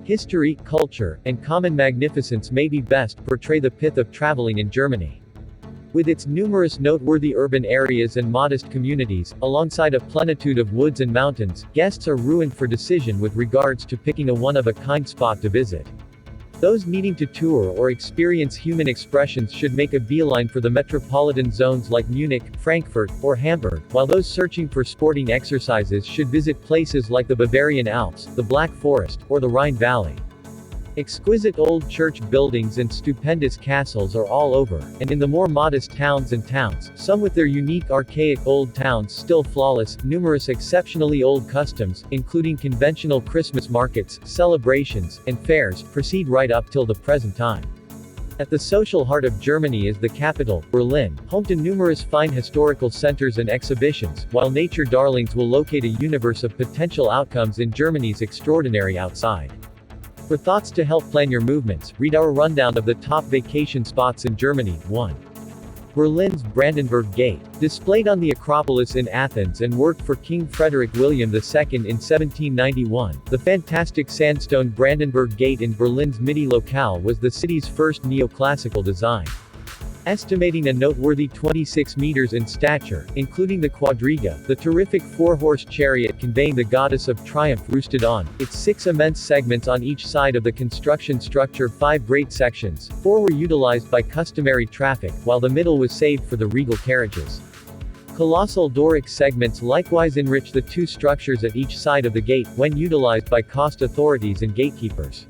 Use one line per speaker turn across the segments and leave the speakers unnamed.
History, culture, and common magnificence may be best portray the pith of traveling in Germany. With its numerous noteworthy urban areas and modest communities, alongside a plenitude of woods and mountains, guests are ruined for decision with regards to picking a one-of-a-kind spot to visit. Those needing to tour or experience human expressions should make a beeline for the metropolitan zones like Munich, Frankfurt, or Hamburg, while those searching for sporting exercises should visit places like the Bavarian Alps, the Black Forest, or the Rhine Valley. Exquisite old church buildings and stupendous castles are all over, and in the more modest towns, some with their unique archaic old towns still flawless, numerous exceptionally old customs, including conventional Christmas markets, celebrations, and fairs, proceed right up till the present time. At the social heart of Germany is the capital, Berlin, home to numerous fine historical centers and exhibitions, while nature darlings will locate a universe of potential outcomes in Germany's extraordinary outside. For thoughts to help plan your movements, read our rundown of the top vacation spots in Germany. 1. Berlin's Brandenburg Gate. Displayed on the Acropolis in Athens and worked for King Frederick William II in 1791, the fantastic sandstone Brandenburg Gate in Berlin's Midi locale was the city's first neoclassical design. Estimating a noteworthy 26 meters in stature, including the quadriga, the terrific four-horse chariot conveying the goddess of triumph roosted on its 6 immense segments on each side of the construction structure. 5 great sections, 4 were utilized by customary traffic, while the middle was saved for the regal carriages. Colossal Doric segments likewise enrich the 2 structures at each side of the gate, when utilized by coast authorities and gatekeepers.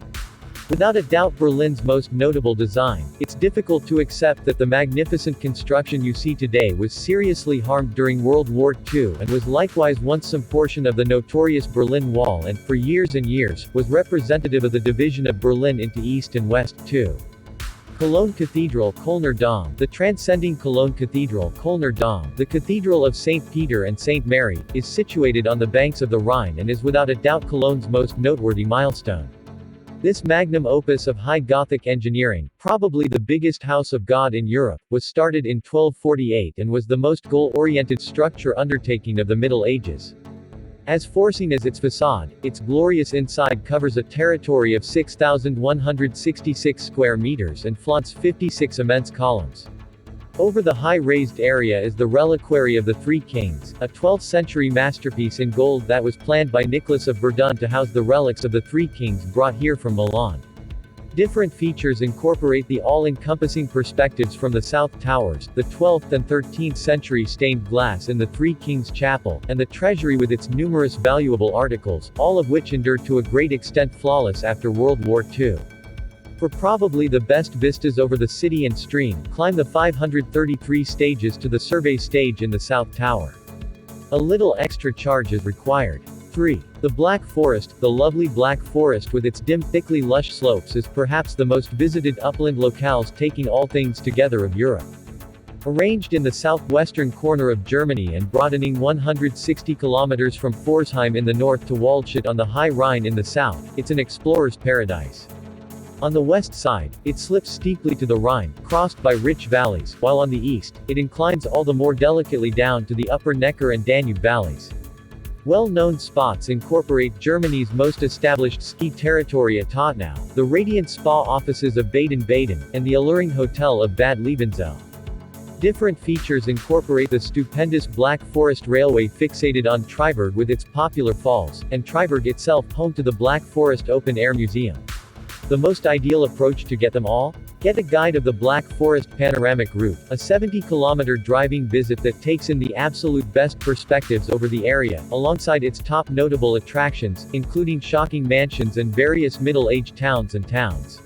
Without a doubt Berlin's most notable design, it's difficult to accept that the magnificent construction you see today was seriously harmed during World War II and was likewise once some portion of the notorious Berlin Wall and, for years and years, was representative of the division of Berlin into East and West. 2. Cologne Cathedral, Kölner Dom. The transcending Cologne Cathedral, Kölner Dom, the Cathedral of St. Peter and St. Mary, is situated on the banks of the Rhine and is without a doubt Cologne's most noteworthy milestone. This magnum opus of high Gothic engineering, probably the biggest house of God in Europe, was started in 1248 and was the most goal-oriented structure undertaking of the Middle Ages. As forcing as its facade, its glorious inside covers a territory of 6,166 square meters and flaunts 56 immense columns. Over the high raised area is the Reliquary of the Three Kings, a 12th century masterpiece in gold that was planned by Nicholas of Verdun to house the relics of the Three Kings brought here from Milan. Different features incorporate the all-encompassing perspectives from the South Towers, the 12th and 13th century stained glass in the Three Kings Chapel, and the treasury with its numerous valuable articles, all of which endured to a great extent flawless after World War II. For probably the best vistas over the city and stream, climb the 533 stages to the survey stage in the South Tower. A little extra charge is required. 3. The Black Forest. The lovely Black Forest with its dim, thickly lush slopes is perhaps the most visited upland locales taking all things together of Europe. Arranged in the southwestern corner of Germany and broadening 160 kilometers from Pforzheim in the north to Waldstadt on the High Rhine in the south, it's an explorer's paradise. On the west side, it slips steeply to the Rhine, crossed by rich valleys, while on the east, it inclines all the more delicately down to the upper Neckar and Danube valleys. Well-known spots incorporate Germany's most established ski territory at Tottenau, the radiant spa offices of Baden-Baden, and the alluring hotel of Bad Liebenzell. Different features incorporate the stupendous Black Forest Railway fixated on Triberg with its popular falls, and Triberg itself home to the Black Forest Open Air Museum. The most ideal approach to get them all? Get a guide of the Black Forest Panoramic Route, a 70-kilometer driving visit that takes in the absolute best perspectives over the area, alongside its top notable attractions, including shocking mansions and various middle-aged towns and towns.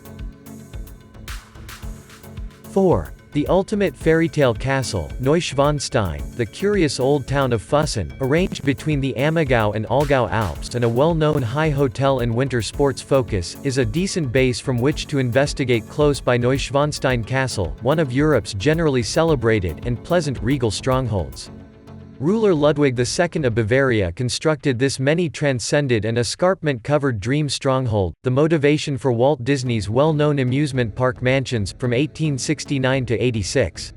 4. The ultimate fairytale castle, Neuschwanstein, the curious old town of Füssen, arranged between the Ammergau and Allgäu Alps and a well-known high hotel and winter sports focus, is a decent base from which to investigate close by Neuschwanstein Castle, one of Europe's generally celebrated and pleasant regal strongholds. Ruler Ludwig II of Bavaria constructed this many-transcended and escarpment-covered dream stronghold, the motivation for Walt Disney's well-known amusement park mansions, from 1869 to 86.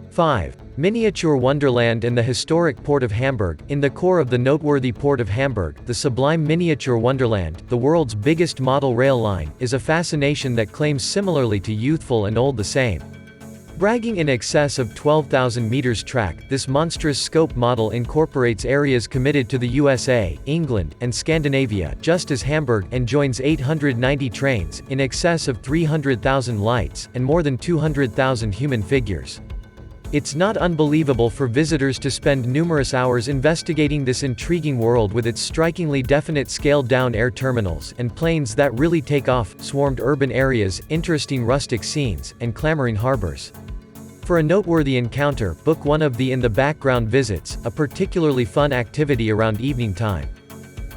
5. Miniature Wonderland and the historic port of Hamburg. In the core of the noteworthy port of Hamburg, the sublime Miniature Wonderland, the world's biggest model rail line, is a fascination that claims similarly to youthful and old the same. Bragging in excess of 12,000 meters track, this monstrous scope model incorporates areas committed to the USA, England, and Scandinavia, just as Hamburg, and joins 890 trains, in excess of 300,000 lights, and more than 200,000 human figures. It's not unbelievable for visitors to spend numerous hours investigating this intriguing world with its strikingly definite scaled-down air terminals, and planes that really take off, swarmed urban areas, interesting rustic scenes, and clamoring harbors. For a noteworthy encounter, book one of the in-the-background visits, a particularly fun activity around evening time.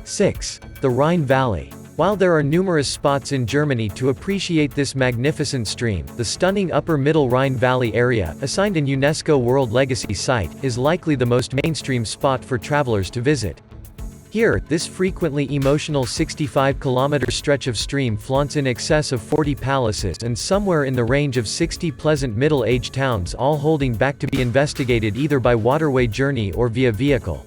6. The Rhine Valley. While there are numerous spots in Germany to appreciate this magnificent stream, the stunning Upper Middle Rhine Valley area, assigned an UNESCO World Legacy Site, is likely the most mainstream spot for travelers to visit. Here, this frequently emotional 65-kilometer stretch of stream flaunts in excess of 40 palaces and somewhere in the range of 60 pleasant middle-aged towns, all holding back to be investigated either by waterway journey or via vehicle.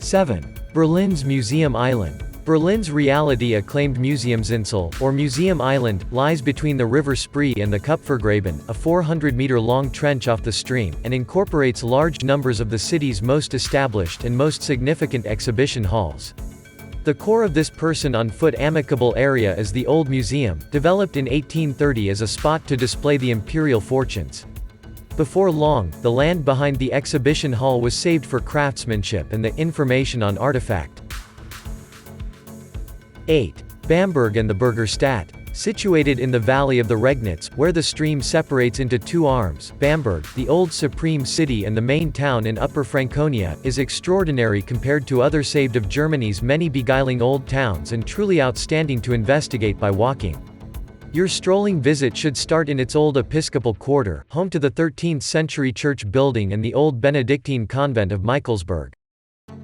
7. Berlin's Museum Island. Berlin's reality-acclaimed Museumsinsel, or Museum Island, lies between the River Spree and the Kupfergraben, a 400-meter-long trench off the stream, and incorporates large numbers of the city's most established and most significant exhibition halls. The core of this person-on-foot amicable area is the Old Museum, developed in 1830 as a spot to display the imperial fortunes. Before long, the land behind the exhibition hall was saved for craftsmanship and the information on artifact. 8. Bamberg and the Bürgerstadt. Situated in the valley of the Regnitz, where the stream separates into two arms, Bamberg, the old supreme city and the main town in Upper Franconia, is extraordinary compared to other saved of Germany's many beguiling old towns and truly outstanding to investigate by walking. Your strolling visit should start in its old episcopal quarter, home to the 13th-century church building and the old Benedictine convent of Michaelsburg.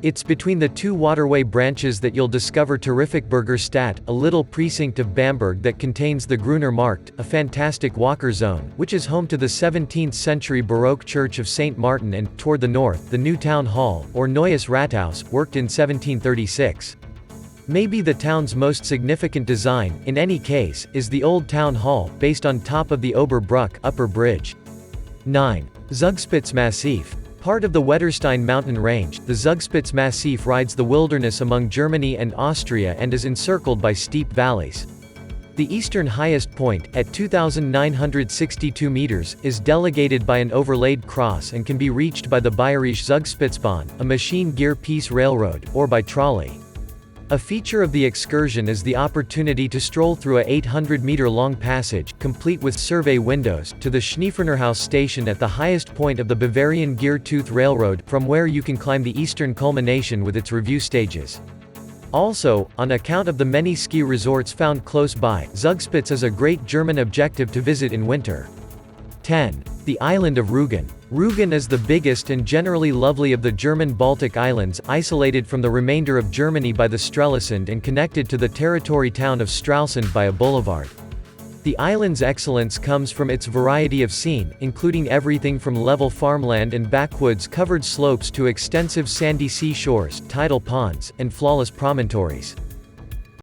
It's between the two waterway branches that you'll discover terrific Bürgerstadt, a little precinct of Bamberg that contains the Grüner Markt, a fantastic walker zone, which is home to the 17th-century Baroque church of St. Martin and, toward the north, the new town hall, or Neues Rathaus, worked in 1736. Maybe the town's most significant design, in any case, is the old town hall, based on top of the Oberbruck upper bridge. 9. Zugspitze Massif. Part of the Wetterstein mountain range, the Zugspitze Massif rides the wilderness among Germany and Austria and is encircled by steep valleys. The eastern highest point, at 2,962 meters, is delegated by an overlaid cross and can be reached by the Bayerische Zugspitzbahn, a machine gear piece railroad, or by trolley. A feature of the excursion is the opportunity to stroll through a 800-meter-long passage, complete with survey windows, to the Schneefernerhaus station at the highest point of the Bavarian Gear Tooth Railroad, from where you can climb the eastern culmination with its review stages. Also, on account of the many ski resorts found close by, Zugspitze is a great German objective to visit in winter. 10. The Island of Rügen. Rügen is the biggest and generally lovely of the German Baltic islands, isolated from the remainder of Germany by the Strelasund and connected to the territory town of Stralsund by a boulevard. The island's excellence comes from its variety of scene, including everything from level farmland and backwoods-covered slopes to extensive sandy seashores, tidal ponds, and flawless promontories.